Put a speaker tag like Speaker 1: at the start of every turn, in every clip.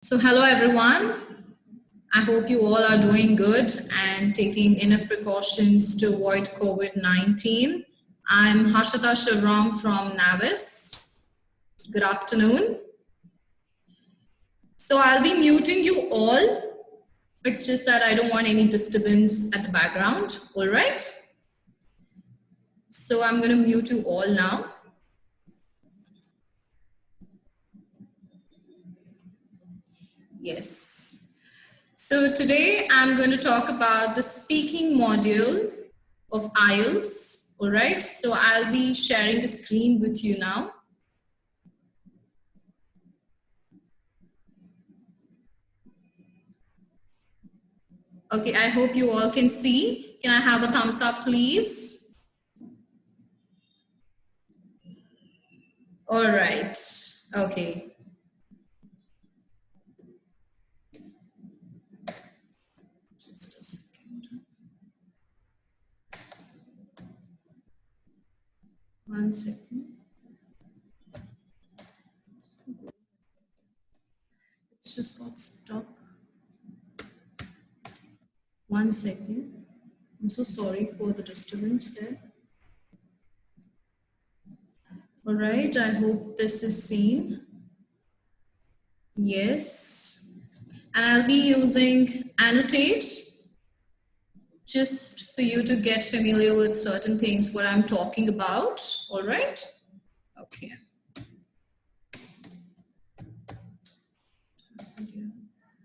Speaker 1: So hello everyone. I hope you all are doing good and taking enough precautions to avoid COVID-19. I'm Harshita Shivram from Navis. Good afternoon. So I'll be muting you all. It's just that I don't want any disturbance at the background. All right. So I'm going to mute you all now. Yes. So today I'm going to talk about the speaking module of IELTS. All right. So I'll be sharing the screen with you now. Okay, I hope you all can see. Can I have a thumbs up, please? All right. Okay. Just a second. 1 second. It's just got stuck. 1 second. I'm so sorry for the disturbance there. All right, I hope this is seen. Yes. And I'll be using Annotate just for you to get familiar with certain things what I'm talking about. All right. Okay.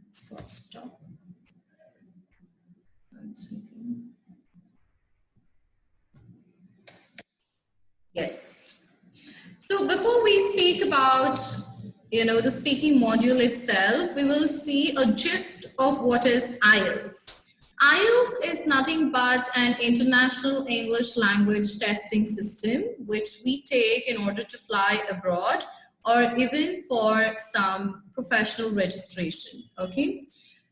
Speaker 1: It's got stuck. 1 second. Yes. So before we speak about, the speaking module itself, we will see a gist of what is IELTS. IELTS is nothing but an international English language testing system, which we take in order to fly abroad or even for some professional registration, okay?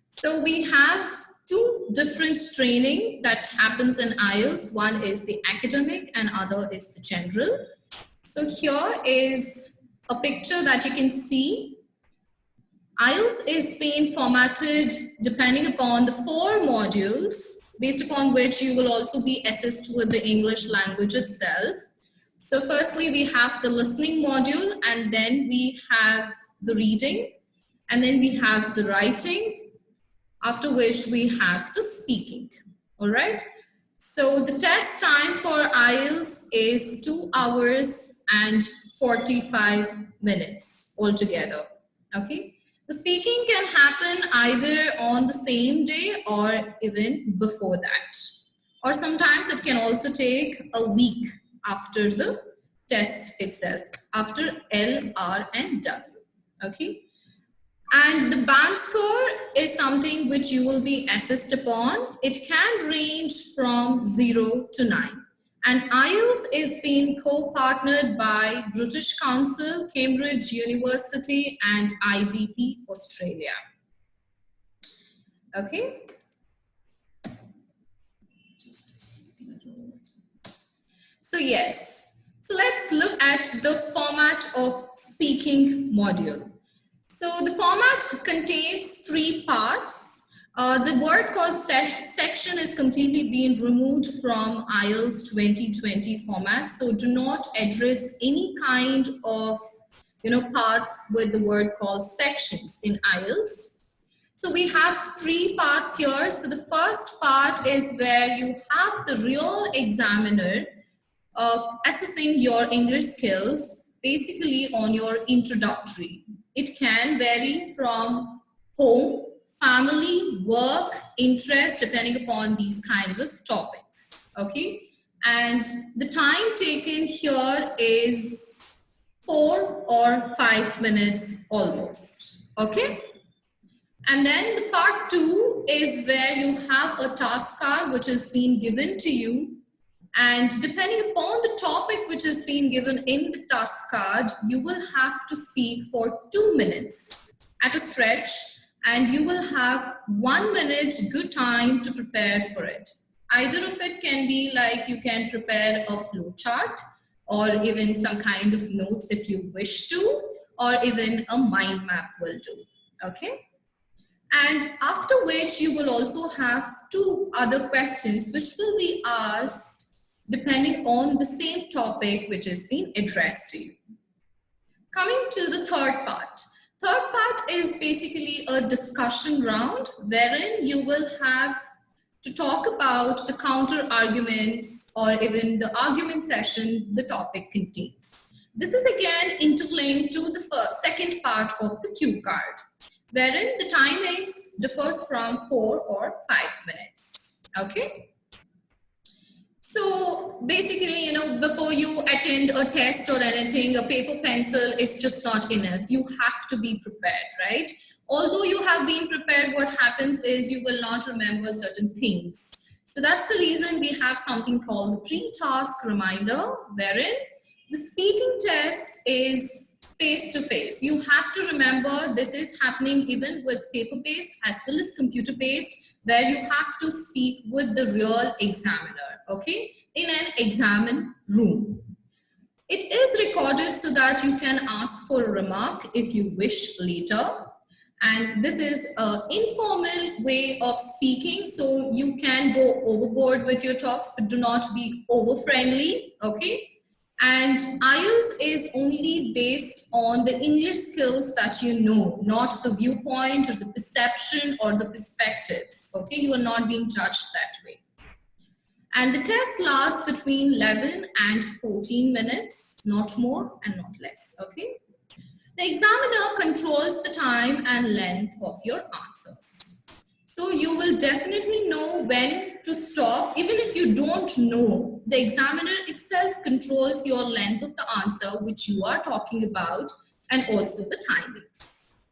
Speaker 1: So we have two different training that happens in IELTS. One is the academic and other is the general. So here is a picture that you can see. IELTS is being formatted depending upon the 4 modules based upon which you will also be assessed with the English language itself. So firstly, we have the listening module, and then we have the reading, and then we have the writing, after which we have the speaking. All right. So the test time for IELTS is 2 hours and 45 minutes altogether. Okay. The speaking can happen either on the same day or even before that. Or sometimes it can also take a week after the test itself, after L, R, and W. Okay. And the band score is something which you will be assessed upon. It can range from 0 to 9. And IELTS is being co-partnered by British Council, Cambridge University, and IDP Australia. Okay. Just a second. So yes. So let's look at the format of speaking module. So the format contains 3 parts. The word called section is completely being removed from IELTS 2020 format. So do not address any kind of parts with the word called sections in IELTS. So we have 3 parts here. So the first part is where you have the real examiner assessing your English skills basically on your introductory. It can vary from home, family, work, interest, depending upon these kinds of topics, okay? And the time taken here is 4 or 5 minutes almost, okay? And then the part 2 is where you have a task card which is being given to you. And depending upon the topic which is being given in the task card, you will have to speak for 2 minutes at a stretch, and you will have 1 minute good time to prepare for it. Either of it can be like you can prepare a flow chart or even some kind of notes if you wish to, or even a mind map will do. Okay. And after which you will also have two other questions which will be asked depending on the same topic which is being addressed to you. Coming to the third part. Third part is basically a discussion round wherein you will have to talk about the counter arguments or even the argument session the topic contains. This is again interlinked to the second part of the cue card, wherein the timings differs from 4 or 5 minutes. Okay. So basically, before you attend a test or anything, a paper pencil is just not enough. You have to be prepared, right? Although you have been prepared, what happens is you will not remember certain things. So that's the reason we have something called the pre-task reminder, wherein the speaking test is face-to-face. You have to remember this is happening even with paper-based as well as computer-based, where you have to speak with the real examiner, okay, in an exam room. It is recorded so that you can ask for a remark if you wish later. And this is an informal way of speaking, so you can go overboard with your talks, but do not be over-friendly, okay? And IELTS is only based on the English skills that you know, not the viewpoint or the perception or the perspectives, okay? You are not being judged that way. And the test lasts between 11 and 14 minutes, not more and not less, okay? The examiner controls the time and length of your answers. So you will definitely know when to stop. Even if you don't know, the examiner itself controls your length of the answer which you are talking about and also the timings.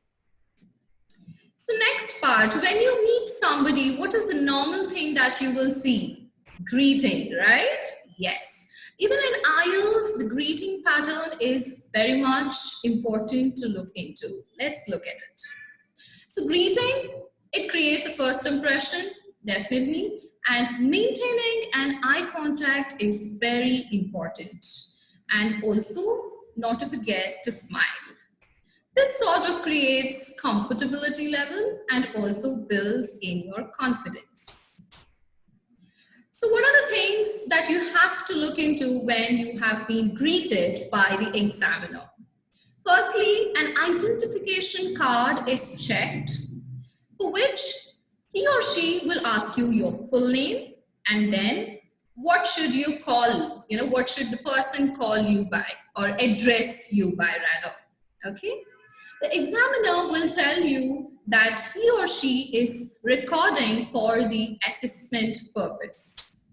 Speaker 1: So next part, when you meet somebody, what is the normal thing that you will see? Greeting, right? Yes. Even in IELTS, the greeting pattern is very much important to look into. Let's look at it. So greeting, it creates a first impression, definitely. And maintaining an eye contact is very important. And also, not to forget to smile. This sort of creates comfortability level and also builds in your confidence. So what are the things that you have to look into when you have been greeted by the examiner? Firstly, an identification card is checked, for which he or she will ask you your full name and then what should you call, what should the person call you by or address you by rather, okay? The examiner will tell you that he or she is recording for the assessment purpose.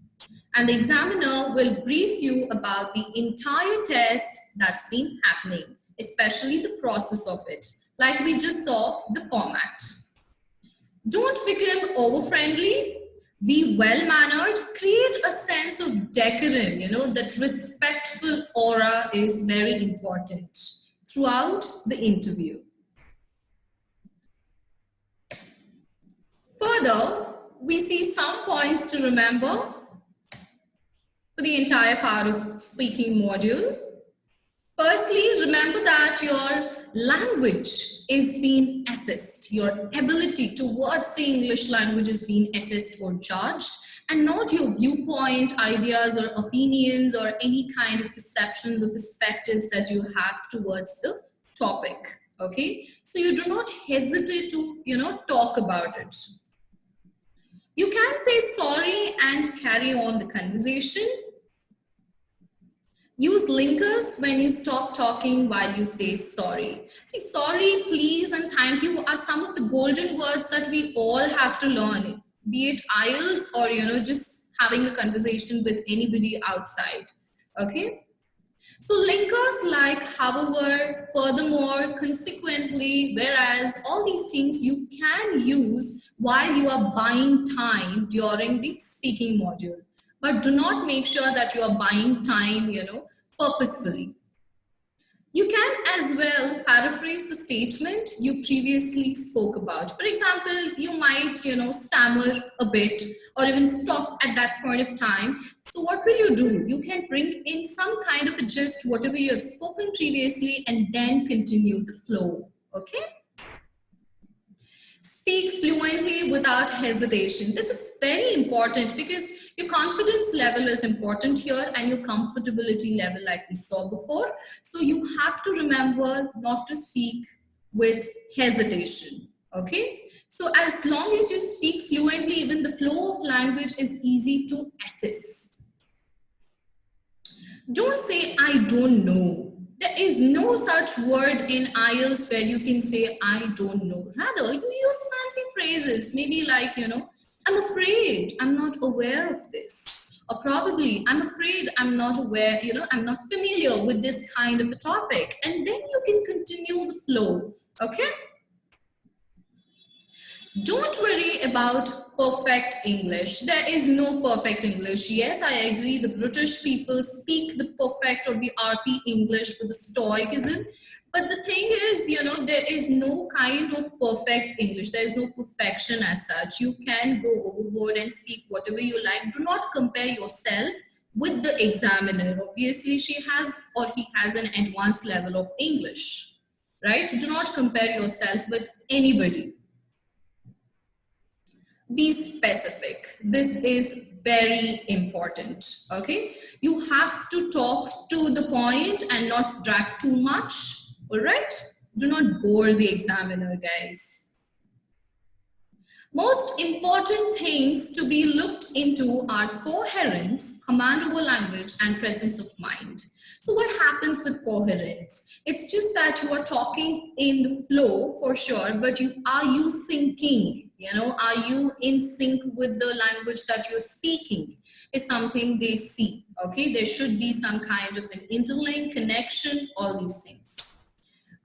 Speaker 1: And the examiner will brief you about the entire test that's been happening, especially the process of it, like we just saw the format. Don't become over-friendly, be well-mannered, create a sense of decorum, that respectful aura is very important throughout the interview. Further, we see some points to remember for the entire part of speaking module. Firstly, remember that your language is being assessed. Your ability towards the English language is being assessed or judged, and not your viewpoint, ideas, or opinions, or any kind of perceptions or perspectives that you have towards the topic. Okay, so you do not hesitate to, talk about it. You can say sorry and carry on the conversation. Use linkers when you stop talking while you say sorry. See, sorry, please, and thank you are some of the golden words that we all have to learn, be it IELTS or, just having a conversation with anybody outside, okay? So linkers like however, furthermore, consequently, whereas, all these things you can use while you are buying time during the speaking module. But do not make sure that you are buying time, purposefully. You can as well paraphrase the statement you previously spoke about. For example, you might, stammer a bit or even stop at that point of time. So what will you do? You can bring in some kind of a gist, whatever you have spoken previously, and then continue the flow, okay? Speak fluently without hesitation. This is very important because your confidence level is important here and your comfortability level, like we saw before. So you have to remember not to speak with hesitation. Okay. So as long as you speak fluently, even the flow of language is easy to assess. Don't say, I don't know. There is no such word in IELTS where you can say, I don't know. Rather, you use fancy phrases, maybe like, I'm afraid, I'm not aware of this. Or probably, I'm afraid I'm not aware, I'm not familiar with this kind of a topic. And then you can continue the flow, okay? Don't worry about perfect English. There is no perfect English. Yes, I agree. The British people speak the perfect or the RP English with the stoicism. But the thing is, there is no kind of perfect English. There is no perfection as such. You can go overboard and speak whatever you like. Do not compare yourself with the examiner. Obviously, she has or he has an advanced level of English, right? Do not compare yourself with anybody. Be specific. This is very important. Okay, you have to talk to the point and not drag too much. All right, do not bore the examiner, guys. Most important things to be looked into are coherence, command over language, and presence of mind. So what happens with coherence? It's just that you are talking in the flow for sure, but are you syncing? Are you in sync with the language that you're speaking? Is something they see. Okay, there should be some kind of an interlink, connection, all these things.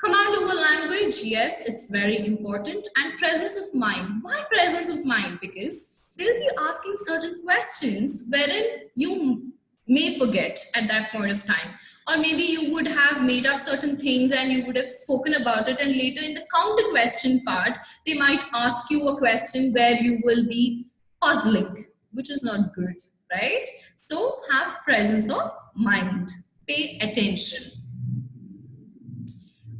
Speaker 1: Command over language, yes, it's very important. And presence of mind. Why presence of mind? Because they'll be asking certain questions wherein you may forget at that point of time. Or maybe you would have made up certain things and you would have spoken about it, and later in the counter question part, they might ask you a question where you will be puzzling, which is not good, right? So have presence of mind. Pay attention.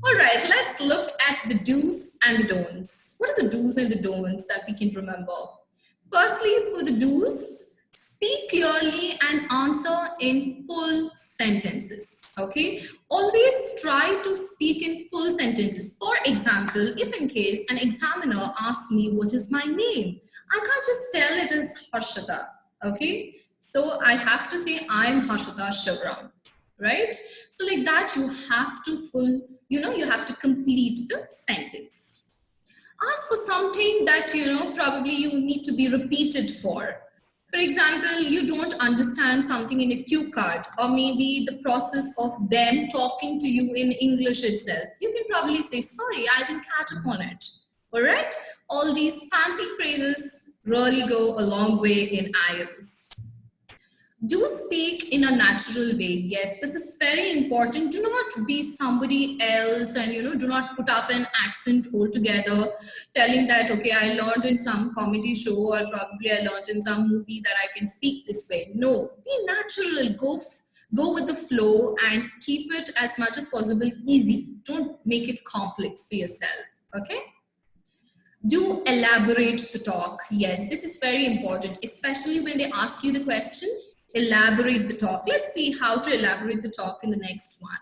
Speaker 1: All right, let's look at the do's and the don'ts. What are the do's and the don'ts that we can remember? Firstly, for the do's, speak clearly and answer in full sentences. Okay, always try to speak in full sentences. For example, if in case an examiner asks me what is my name, I can't just tell it as Harshita. Okay, so I have to say I'm Harshita Shivram, right? So like that, you have to you have to complete the sentence. Ask for something that, probably you need to be repeated for. For example, you don't understand something in a cue card, or maybe the process of them talking to you in English itself. You can probably say, sorry, I didn't catch up on it. All right? All these fancy phrases really go a long way in IELTS. Do speak in a natural way. Yes, this is very important. Do not be somebody else and, do not put up an accent altogether, telling that, okay, I learned in some comedy show or probably I learned in some movie that I can speak this way. No, be natural. Go with the flow and keep it as much as possible easy. Don't make it complex for yourself, okay? Do elaborate the talk. Yes, this is very important, especially when they ask you the question. Elaborate the talk. Let's see how to elaborate the talk in the next one.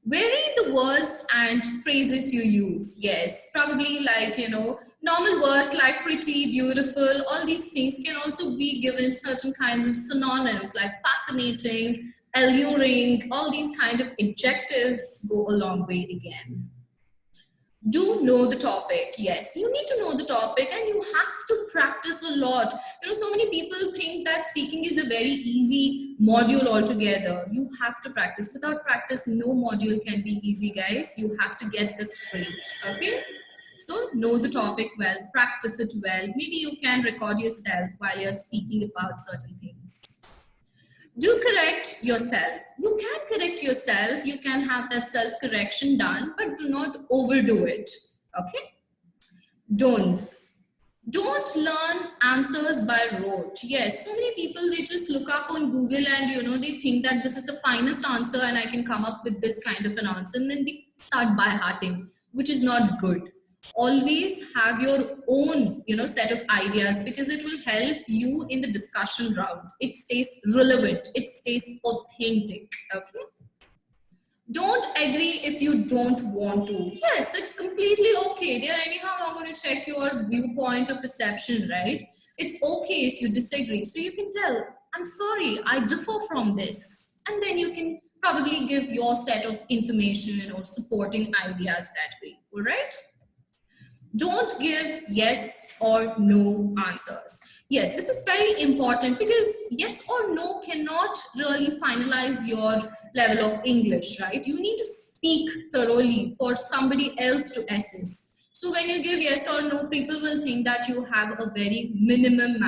Speaker 1: Vary the words and phrases you use. Yes, probably like, normal words like pretty, beautiful, all these things can also be given certain kinds of synonyms like fascinating, alluring, all these kind of adjectives go a long way again. Do know the topic. Yes, you need to know the topic and you have to practice a lot. So many people think that speaking is a very easy module altogether. You have to practice. Without practice, no module can be easy, guys. You have to get this straight, okay? So know the topic well, practice it well. Maybe you can record yourself while you're speaking about certain things. Do correct yourself. You can correct yourself. You can have that self-correction done, but do not overdo it. Okay? Don'ts. Don't learn answers by rote. Yes, so many people, they just look up on Google and, they think that this is the finest answer and I can come up with this kind of an answer. And then they start by hearting, which is not good. Always have your own, set of ideas, because it will help you in the discussion round. It stays relevant, it stays authentic. Okay, don't agree if you don't want to. Yes, it's completely okay. There, anyhow, I'm going to check your viewpoint of perception, right? It's okay if you disagree. So you can tell, I'm sorry, I differ from this. And then you can probably give your set of information or supporting ideas that way. All right? Don't give yes or no answers. Yes, this is very important, because yes or no cannot really finalize your level of English, right? You need to speak thoroughly for somebody else to assess. So when you give yes or no, people will think that you have a very minimum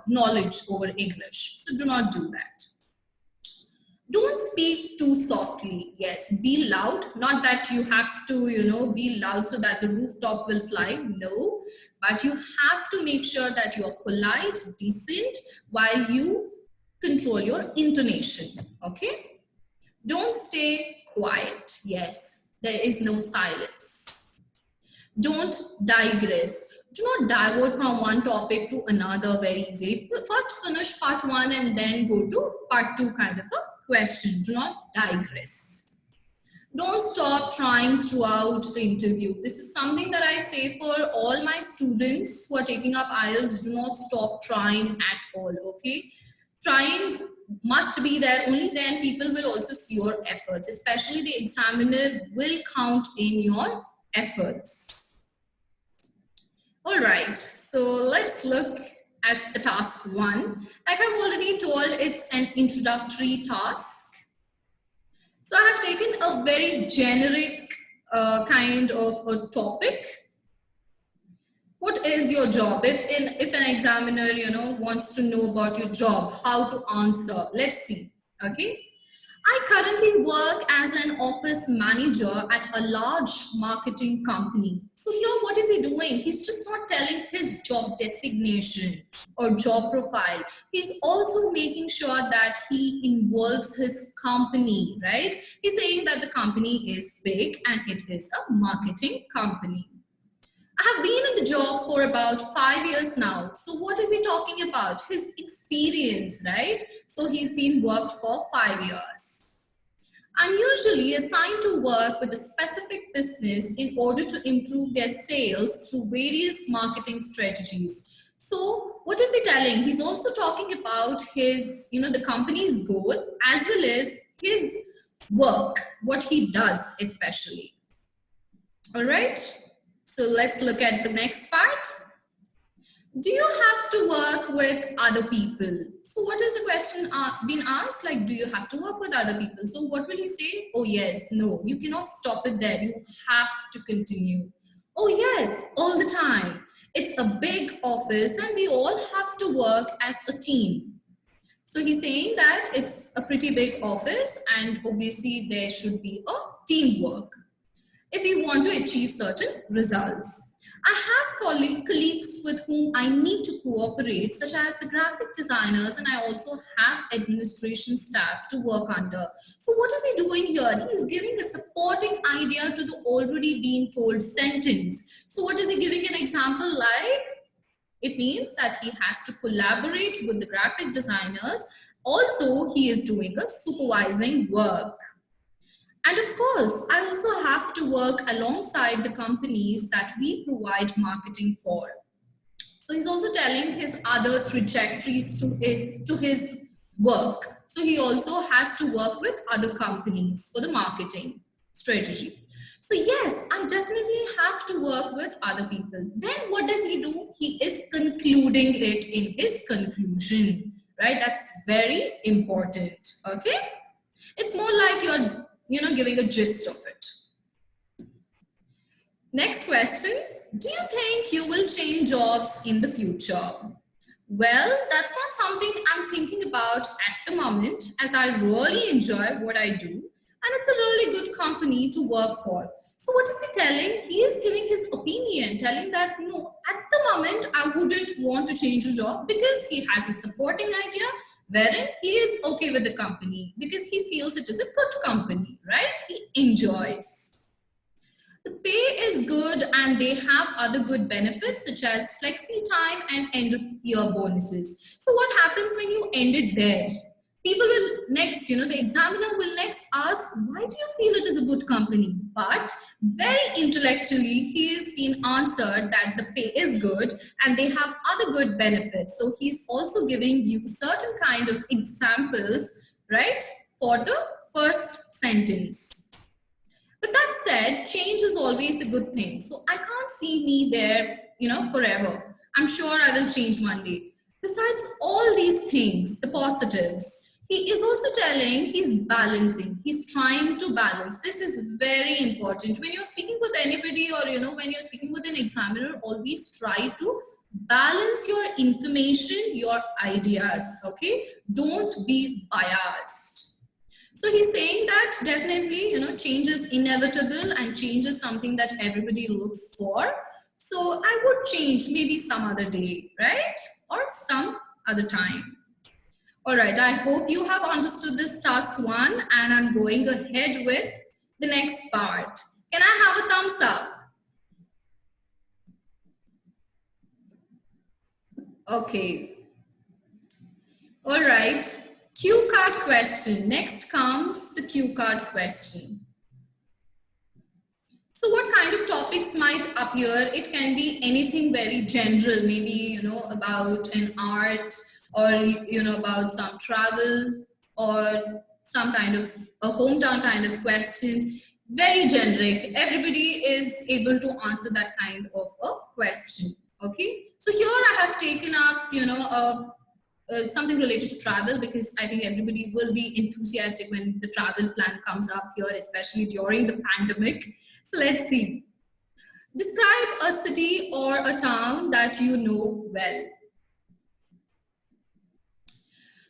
Speaker 1: knowledge over English. So do not do that. Don't speak too softly. Yes, be loud. Not that you have to, be loud so that the rooftop will fly. No, but you have to make sure that you're polite, decent, while you control your intonation. Okay? Don't stay quiet. Yes, there is no silence. Don't digress. Do not divert from one topic to another very easy. First finish part one and then go to part two, kind of a question. Do not digress. Don't stop trying throughout the interview. This is something that I say for all my students who are taking up IELTS. Do not stop trying at all, okay? Trying must be there. Only then people will also see your efforts. Especially the examiner will count in your efforts. All right, so let's look at the task one. Like I've already told, it's an introductory task. So I have taken a very generic kind of a topic. What is your job? If an examiner, wants to know about your job, how to answer, let's see, okay? I currently work as an office manager at a large marketing company. So here, what is he doing? He's just not telling his job designation or job profile. He's also making sure that he involves his company, right? He's saying that the company is big and it is a marketing company. I have been in the job for about 5 years now. So what is he talking about? His experience, right? So he's been worked for 5 years. I'm usually assigned to work with a specific business in order to improve their sales through various marketing strategies. So what is he telling? He's also talking about his, the company's goal as well as his work, what he does especially. All right. So let's look at the next part. Do you have to work with other people? So what is the question being asked? Like, do you have to work with other people? So what will he say? Oh yes, no, you cannot stop it there. You have to continue. Oh yes, all the time. It's a big office and we all have to work as a team. So he's saying that it's a pretty big office and obviously there should be a teamwork if we want to achieve certain results. I have colleagues with whom I need to cooperate, such as the graphic designers, and I also have administration staff to work under. So what is he doing here? He's giving a supporting idea to the already being told sentence. So what is he giving an example like? It means that he has to collaborate with the graphic designers. Also, he is doing a supervising work. And of course, I also have to work alongside the companies that we provide marketing for. So he's also telling his other trajectories to his work. So he also has to work with other companies for the marketing strategy. So yes, I definitely have to work with other people. Then what does he do? He is concluding it in his conclusion, right? That's very important, okay? It's more like you're giving a gist of it. Next question. Do you think you will change jobs in the future? Well, that's not something I'm thinking about at the moment, as I really enjoy what I do. And it's a really good company to work for. So what is he telling? He is giving his opinion, telling that, no, at the moment, I wouldn't want to change a job because he has a supporting idea wherein he is okay with the company because he feels it is a good company, right? He enjoys. The pay is good and they have other good benefits such as flexi time and end of year bonuses. So what happens when you end it there? People will next, the examiner will next ask, why do you feel it is a good company? But very intellectually, he is being answered that the pay is good and they have other good benefits. So he's also giving you certain kind of examples, right, for the first sentence. But that said, change is always a good thing. So I can't see me there, forever. I'm sure I will change one day. Besides all these things, the positives, he is also telling he's balancing. He's trying to balance. This is very important. When you're speaking with anybody or, when you're speaking with an examiner, always try to balance your information, your ideas, okay? Don't be biased. So he's saying that definitely, change is inevitable and change is something that everybody looks for. So I would change maybe some other day, right? Or some other time. All right, I hope you have understood this task 1 and I'm going ahead with the next part. Can I have a thumbs up? Okay. All right. Cue card question. Next comes the cue card question. So what kind of topics might appear? It can be anything very general, maybe, about an art or, about some travel or some kind of a hometown kind of question. Very generic. Everybody is able to answer that kind of a question. Okay. So here I have taken up, something related to travel because I think everybody will be enthusiastic when the travel plan comes up here, especially during the pandemic. So let's see. Describe a city or a town that you know well.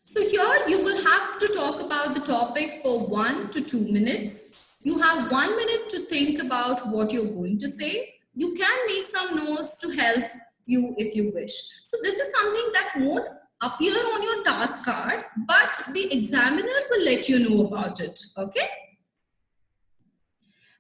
Speaker 1: So here you will have to talk about the topic for 1 to 2 minutes. You have 1 minute to think about what you're going to say. You can make some notes to help you if you wish. So this is something that won't appear on your task card, but the examiner will let you know about it, okay?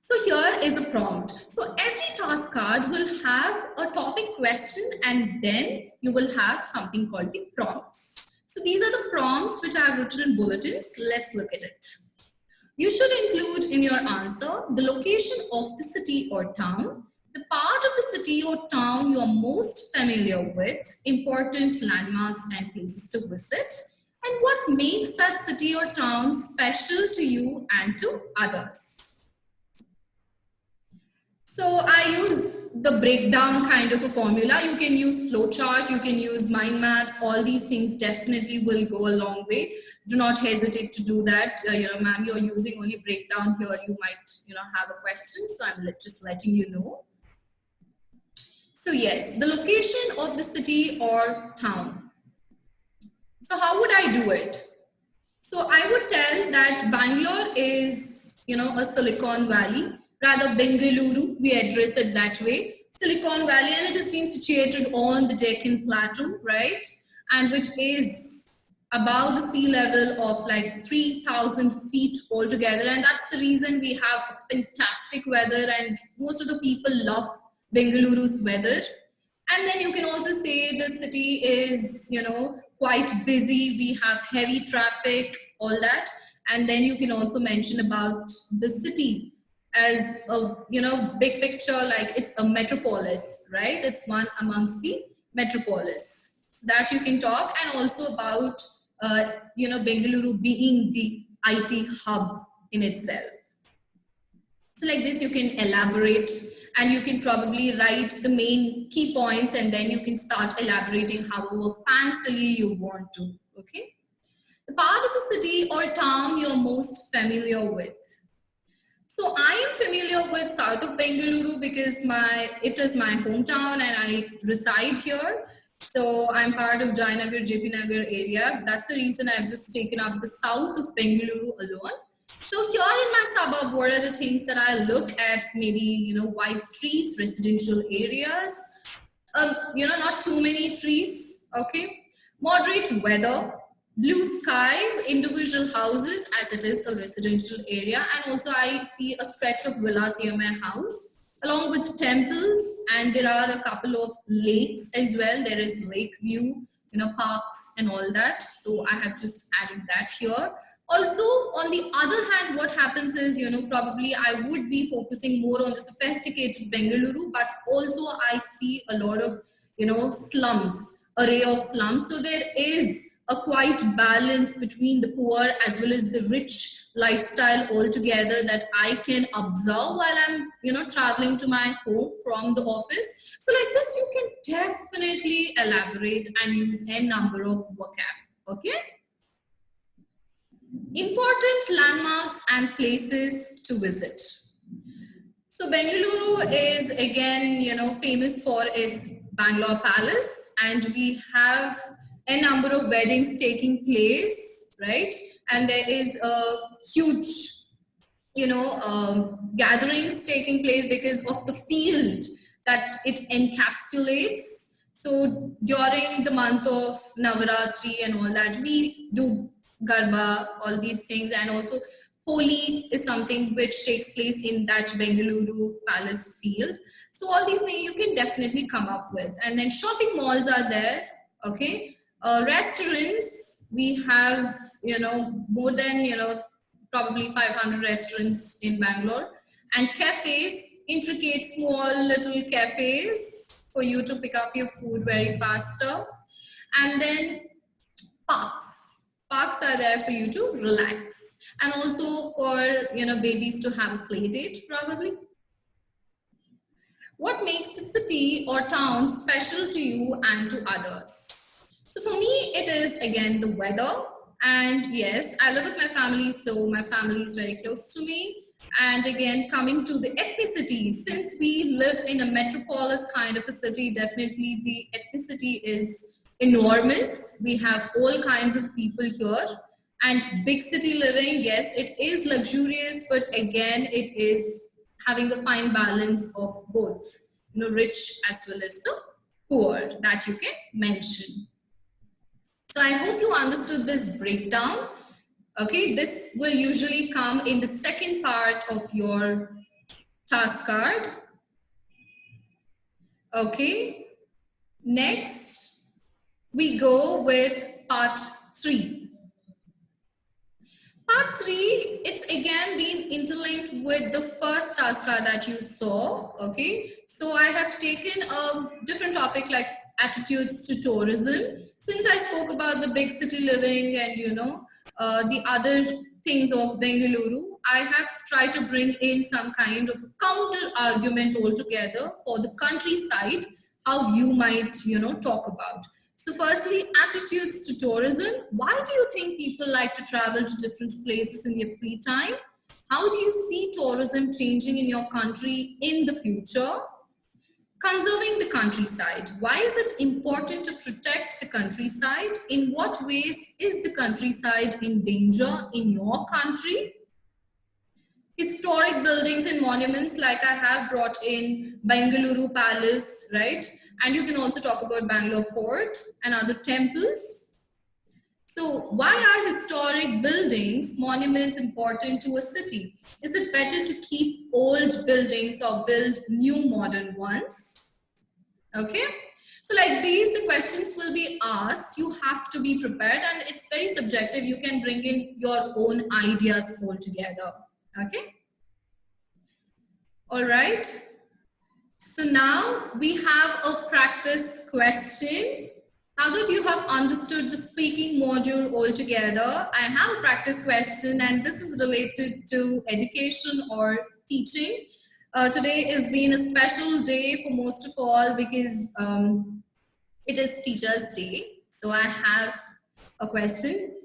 Speaker 1: So here is a prompt. So every task card will have a topic question and then you will have something called the prompts. So these are the prompts which I have written in bulletins. Let's look at it. You should include in your answer the location of the city or town, the part of the city or town you are most familiar with, important landmarks and places to visit, and what makes that city or town special to you and to others. So I use the breakdown kind of a formula. You can use flowchart, you can use mind maps, all these things definitely will go a long way. Do not hesitate to do that. Ma'am, you're using only breakdown here. You might, have a question. So I'm just letting you know. So yes, the location of the city or town. So how would I do it? So I would tell that Bangalore is, a Silicon Valley. Rather Bengaluru, we address it that way. Silicon Valley, and it is being situated on the Deccan Plateau, right? And which is above the sea level of like 3,000 feet altogether. And that's the reason we have fantastic weather and most of the people love Bengaluru's weather. And then you can also say the city is, quite busy. We have heavy traffic, all that. And then you can also mention about the city as a, big picture, like it's a metropolis, right? It's one amongst the metropolis. So that you can talk, and also about, Bengaluru being the IT hub in itself. So like this, you can elaborate and you can probably write the main key points and then you can start elaborating however fancily you want to, okay? The part of the city or town you're most familiar with. So I am familiar with south of Bengaluru because it is my hometown and I reside here. So I'm part of Jayanagar, JP Nagar area. That's the reason I've just taken up the south of Bengaluru alone. So here in my suburb, what are the things that I look at? Maybe, wide streets, residential areas, not too many trees, okay? Moderate weather, blue skies, individual houses as it is a residential area. And also I see a stretch of villas near my house. along with temples, and there are a couple of lakes as well. There is Lake View, parks and all that. So I have just added that here. Also, on the other hand, what happens is, probably I would be focusing more on the sophisticated Bengaluru, but also I see a lot of, slums, array of slums. So there is a quite balance between the poor as well as the rich lifestyle altogether that I can observe while I'm, traveling to my home from the office. So like this, you can definitely elaborate and use a number of vocab. Okay. Important landmarks and places to visit. So Bengaluru is again, famous for its Bangalore Palace, and we have a number of weddings taking place, right? And there is a huge, gatherings taking place because of the field that it encapsulates. So during the month of Navaratri and all that, we do Garba, all these things, and also Holi is something which takes place in that Bengaluru Palace field. So all these things you can definitely come up with. And then shopping malls are there, okay? Restaurants, we have, more than, probably 500 restaurants in Bangalore. And cafes, intricate small little cafes for you to pick up your food very faster. And then parks. Parks are there for you to relax. And also for, babies to have a play date, probably. What makes the city or town special to you and to others? So for me, it is again the weather. And yes, I live with my family, so my family is very close to me. And again, coming to the ethnicity, since we live in a metropolis kind of a city, definitely the ethnicity is enormous. We have all kinds of people here. And big city living, yes, it is luxurious, but again, it is having a fine balance of both, rich as well as the poor that you can mention. So I hope you understood this breakdown. Okay, this will usually come in the second part of your task card. Okay, next we go with part 3. Part 3, it's again been interlinked with the first task card that you saw, okay? So I have taken a different topic like attitudes to tourism. Since I spoke about the big city living and, the other things of Bengaluru, I have tried to bring in some kind of a counter argument altogether for the countryside, how you might, talk about. So firstly, attitudes to tourism. Why do you think people like to travel to different places in their free time? How do you see tourism changing in your country in the future? Conserving the countryside. Why is it important to protect the countryside? In what ways is the countryside in danger in your country? Historic buildings and monuments, like I have brought in Bengaluru Palace, right? And you can also talk about Bangalore Fort and other temples. So why are historic buildings, monuments important to a city? Is it better to keep old buildings or build new modern ones? Okay. So like these, the questions will be asked. You have to be prepared, and it's very subjective. You can bring in your own ideas altogether. Okay. All right. So now we have a practice question. Now that you have understood the speaking module altogether, I have a practice question, and this is related to education or teaching. Today has been a special day for most of all because it is Teachers' Day. So I have a question.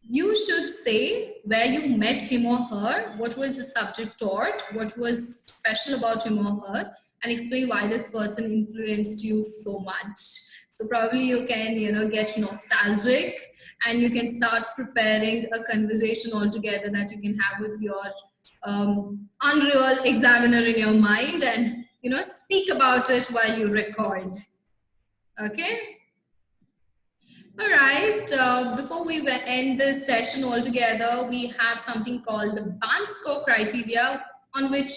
Speaker 1: You should say where you met him or her, what was the subject taught, what was special about him or her, and explain why this person influenced you so much. So probably you can, get nostalgic, and you can start preparing a conversation altogether that you can have with your unreal examiner in your mind, and, speak about it while you record. Okay. All right, before we end this session altogether, we have something called the band score criteria, on which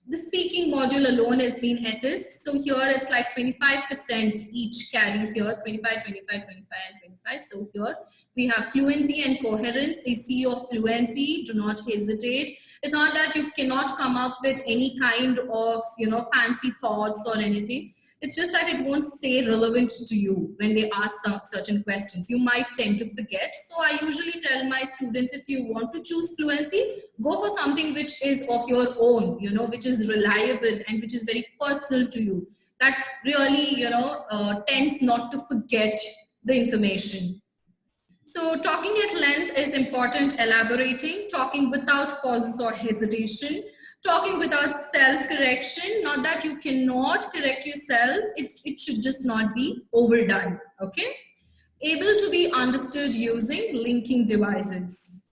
Speaker 1: The speaking module alone has been assessed. So here it's like 25% each carries here, 25, 25, 25, and 25. So here we have fluency and coherence. They see your fluency, do not hesitate. It's not that you cannot come up with any kind of, fancy thoughts or anything. It's just that it won't stay relevant to you when they ask some certain questions. You might tend to forget. So I usually tell my students, if you want to choose fluency, go for something which is of your own, which is reliable and which is very personal to you. That really, tends not to forget the information. So talking at length is important, elaborating, talking without pauses or hesitation, talking without self-correction, not that you cannot correct yourself, it should just not be overdone, okay? Able to be understood using linking devices.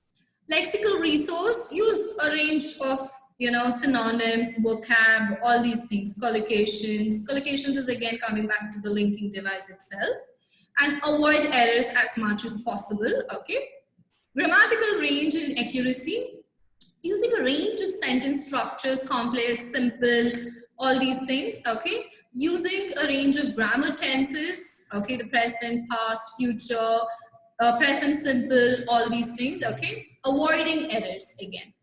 Speaker 1: Lexical resource, use a range of synonyms, vocab, all these things, collocations. Collocations is again coming back to the linking device itself. And avoid errors as much as possible, okay? Grammatical range and accuracy, using a range of sentence structures, complex, simple, all these things, okay? Using a range of grammar tenses, okay? The present, past, future, present simple, all these things, okay? Avoiding errors again.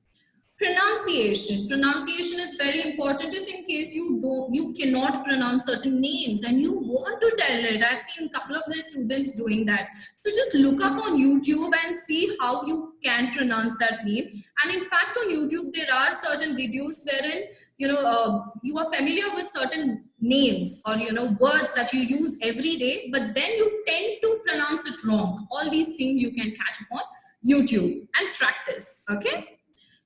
Speaker 1: Pronunciation is very important. If in case you cannot pronounce certain names and you want to tell it, I've seen a couple of my students doing that. So just look up on YouTube and see how you can pronounce that name. And in fact, on YouTube there are certain videos wherein you are familiar with certain names or words that you use every day, but then you tend to pronounce it wrong. All these things you can catch up on YouTube and practice. Okay.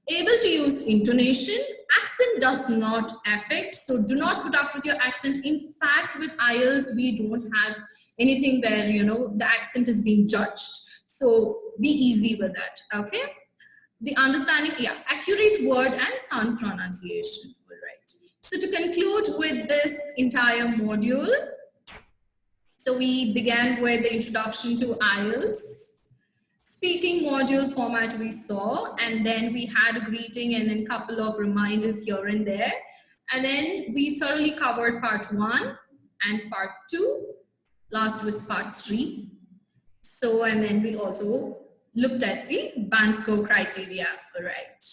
Speaker 1: Able to use intonation. Accent does not affect, so do not put up with your accent. In fact, with IELTS, we don't have anything where the accent is being judged. So be easy with that. Okay. The understanding, yeah, accurate word and sound pronunciation. All right. So to conclude with this entire module, so we began with the introduction to IELTS. Speaking module format we saw, and then we had a greeting and then a couple of reminders here and there. And then we thoroughly covered part 1 and part 2. Last was part 3. So, and then we also looked at the band score criteria. All right.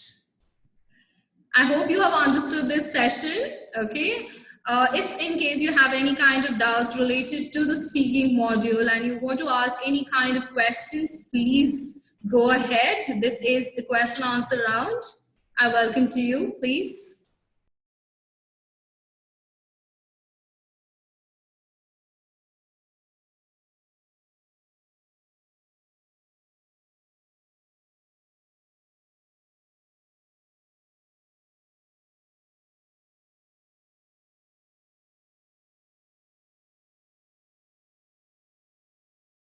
Speaker 1: I hope you have understood this session. Okay. If in case you have any kind of doubts related to the speaking module and you want to ask any kind of questions, please go ahead. This is the question answer round. I welcome to you, please.